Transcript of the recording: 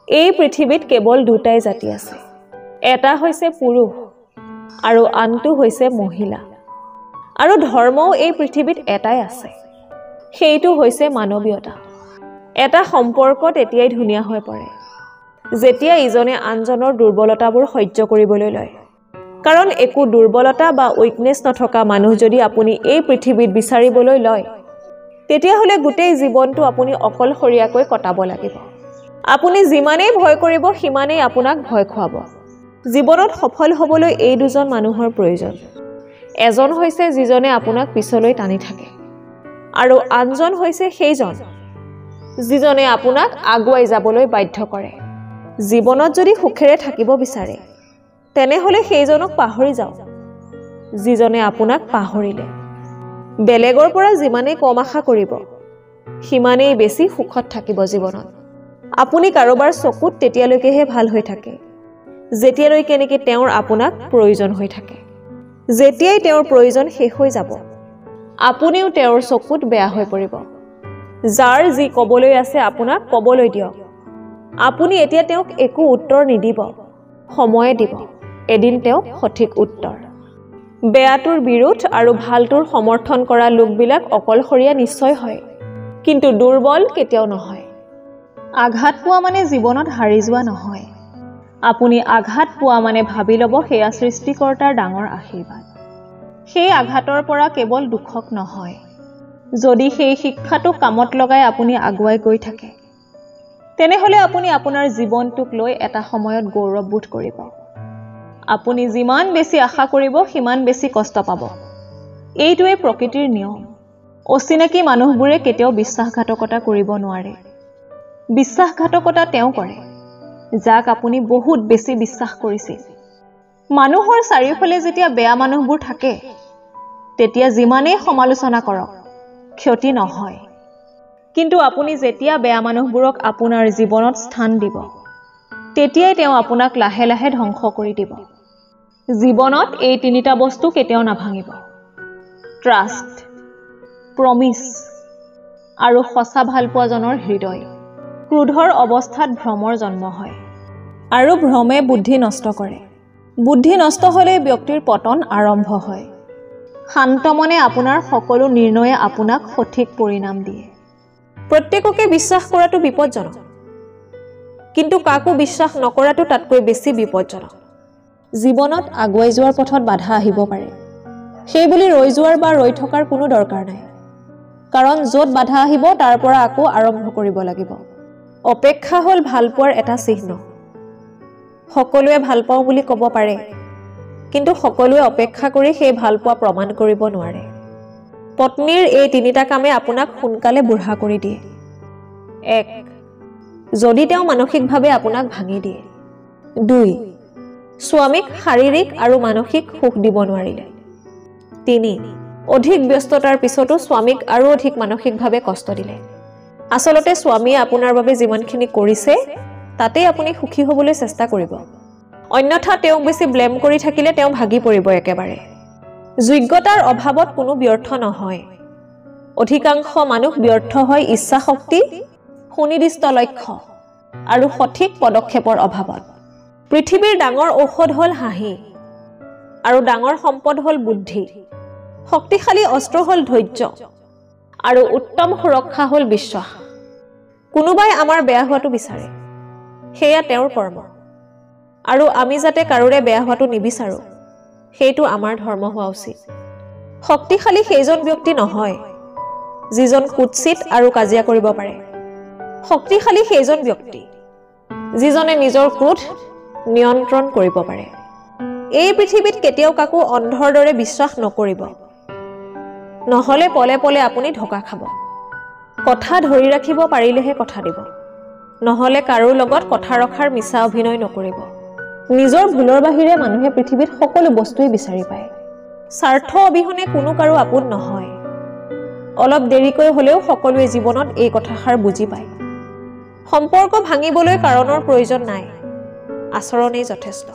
এই পৃথিৱীত কেৱল দুটাই জাতি আছে, এটা হৈছে পুৰুষ আৰু আনটো হৈছে মহিলা। আৰু ধৰ্মও এই পৃথিৱীত এটাই আছে, সেইটো হৈছে মানৱীয়তা। এটা সম্পৰ্ক তেতিয়াই ধুনীয়া হৈ পৰে যেতিয়া ইজনে আনজনৰ দুৰ্বলতাবোৰ সহ্য কৰিবলৈ লয়। কাৰণ একো দুৰ্বলতা বা উইকনেছ নথকা মানুহ যদি আপুনি এই পৃথিৱীত বিচাৰিবলৈ লয়, তেতিয়াহ'লে গোটেই জীৱনটো আপুনি অকলশৰীয়াকৈ কটাব লাগিব। আপুনি যিমানেই ভয় কৰিব সিমানেই আপোনাক ভয় খুৱাব। জীৱনত সফল হ'বলৈ এই দুজন মানুহৰ প্ৰয়োজন। এজন হৈছে যিজনে আপোনাক পিছলৈ টানি থাকে, আৰু আনজন হৈছে সেইজন যিজনে আপোনাক আগুৱাই যাবলৈ বাধ্য কৰে। জীৱনত যদি সুখেৰে থাকিব বিচাৰে, তেনেহ'লে সেইজনক পাহৰি যাওক যিজনে আপোনাক পাহৰিলে। বেলেগৰ পৰা যিমানেই কম আশা কৰিব, সিমানেই বেছি সুখত থাকিব জীৱনত। আপুনি কাৰোবাৰ চকুত তেতিয়ালৈকেহে ভাল হৈ থাকে যেতিয়ালৈকে নেকি তেওঁৰ আপোনাক প্ৰয়োজন হৈ থাকে। যেতিয়াই তেওঁৰ প্ৰয়োজন শেষ হৈ যাব, আপুনিও তেওঁৰ চকুত বেয়া হৈ পৰিব। যাৰ যি ক'বলৈ আছে আপোনাক ক'বলৈ দিয়ক। আপুনি এতিয়া তেওঁক একো উত্তৰ নিদিব, সময়ে দিব, এদিন তেওঁক সঠিক উত্তৰ। বেয়াটোৰ বিৰোধ আৰু ভালটোৰ সমৰ্থন কৰা লোকবিলাক অকলশৰীয়া নিশ্চয় হয়, কিন্তু দুৰ্বল কেতিয়াও নহয়। আঘাত পোৱা মানে জীৱনত হাৰি যোৱা নহয়। আপুনি আঘাত পোৱা মানে ভাবি ল'ব সেয়া সৃষ্টিকৰ্তাৰ ডাঙৰ আশীৰ্বাদ। সেই আঘাতৰ পৰা কেৱল দুখক নহয়, যদি সেই শিক্ষাটো কামত লগাই আপুনি আগুৱাই গৈ থাকে, তেনেহ'লে আপুনি আপোনাৰ জীৱনটোক লৈ এটা সময়ত গৌৰৱবোধ কৰিব। আপুনি যিমান বেছি আশা কৰিব সিমান বেছি কষ্ট পাব। এইটোৱে প্ৰকৃতিৰ নিয়ম। অচিনাকি মানুহবোৰে কেতিয়াও বিশ্বাসঘাতকতা কৰিব নোৱাৰে। বিশ্বাসঘাতকতা তেওঁ কৰে যাক আপুনি বহুত বেছি বিশ্বাস কৰিছিল। মানুহৰ চাৰিওফালে যেতিয়া বেয়া মানুহবোৰ থাকে, তেতিয়া যিমানেই সমালোচনা কৰক ক্ষতি নহয়। কিন্তু আপুনি যেতিয়া বেয়া মানুহবোৰক আপোনাৰ জীৱনত স্থান দিব, তেতিয়াই তেওঁ আপোনাক লাহে লাহে ধ্বংস কৰি দিব। জীৱনত এই তিনিটা বস্তু কেতিয়াও নাভাঙিব: ট্ৰাষ্ট, প্ৰমিছ আৰু সঁচা ভালপোৱাজনৰ হৃদয়। ক্ৰোধৰ অৱস্থাত ভ্ৰমৰ জন্ম হয়, আৰু ভ্ৰমে বুদ্ধি নষ্ট কৰে। বুদ্ধি নষ্ট হ'লে ব্যক্তিৰ পতন আৰম্ভ হয়। শান্ত মনে আপোনাৰ সকলো নিৰ্ণয়ে আপোনাক সঠিক পৰিণাম দিয়ে। প্ৰত্যেককে বিশ্বাস কৰাটো বিপদজনক, কিন্তু কাকো বিশ্বাস নকৰাটো তাতকৈ বেছি বিপদজনক। জীৱনত আগুৱাই যোৱাৰ পথত বাধা আহিব পাৰে, সেইবুলি ৰৈ যোৱাৰ বা ৰৈ থকাৰ কোনো দৰকাৰ নাই। কাৰণ য'ত বাধা আহিব তাৰ পৰা আকৌ আৰম্ভ কৰিব লাগিব। অপেক্ষা হ'ল ভালপোৱাৰ এটা চিহ্ন। সকলোৱে ভাল পাওঁ বুলি ক'ব পাৰে, কিন্তু সকলোৱে অপেক্ষা কৰি সেই ভালপোৱা প্ৰমাণ কৰিব নোৱাৰে। পত্নীৰ এই তিনিটা কামে আপোনাক সোনকালে বুঢ়া কৰি দিয়ে। 1. যদি তেওঁ মানসিকভাৱে আপোনাক ভাঙি দিয়ে। 2. স্বামীক শাৰীৰিক আৰু মানসিক সুখ দিব নোৱাৰিলে। 3. অধিক ব্যস্ততাৰ পিছতো স্বামীক আৰু অধিক মানসিকভাৱে কষ্ট দিলে। আচলতে স্বামীয়ে আপোনাৰ বাবে যিমানখিনি কৰিছে, তাতেই আপুনি সুখী হ'বলৈ চেষ্টা কৰিব। অন্যথা তেওঁক বেছি ব্লেম কৰি থাকিলে তেওঁ ভাগি পৰিব একেবাৰে। যোগ্যতাৰ অভাৱত কোনো ব্যৰ্থ নহয়। অধিকাংশ মানুহ ব্যৰ্থ হয় ইচ্ছা শক্তি, সুনিৰ্দিষ্ট লক্ষ্য আৰু সঠিক পদক্ষেপৰ অভাৱত। পৃথিৱীৰ ডাঙৰ ঔষধ হ'ল হাঁহি, আৰু ডাঙৰ সম্পদ হ'ল বুদ্ধি। শক্তিশালী অস্ত্ৰ হ'ল ধৈৰ্য, আৰু উত্তম সুৰক্ষা হ'ল বিশ্বাস। কোনোবাই আমাৰ বেয়া হোৱাটো বিচাৰে, সেয়া তেওঁৰ কৰ্ম, আৰু আমি যাতে কাৰোৰে বেয়া হোৱাটো নিবিচাৰো, সেইটো আমাৰ ধৰ্ম হোৱা উচিত। শক্তিশালী সেইজন ব্যক্তি নহয় যিজন কুৎসিত আৰু কাজিয়া কৰিব পাৰে। শক্তিশালী সেইজন ব্যক্তি যিজনে নিজৰ ক্ৰোধ নিয়ন্ত্ৰণ কৰিব পাৰে। এই পৃথিৱীত কেতিয়াও কাকো অন্ধৰ দৰে বিশ্বাস নকৰিব, নহ'লে পলে পলে আপুনি ধোকা খাব। কথা ধৰি ৰাখিব পাৰিলেহে কথা দিব, নহ'লে কাৰো লগত কথা ৰখাৰ মিছা অভিনয় নকৰিব। নিজৰ ভুলৰ বাহিৰে মানুহে পৃথিৱীত সকলো বস্তুৱেই বিচাৰি পায়। স্বাৰ্থ অবিহনে কোনো কাৰো আপোন নহয়। অলপ দেৰিকৈ হ'লেও সকলোৱে জীৱনত এই কথাষাৰ বুজি পায়। সম্পৰ্ক ভাঙিবলৈ কাৰণৰ প্ৰয়োজন নাই, আচৰণেই যথেষ্ট।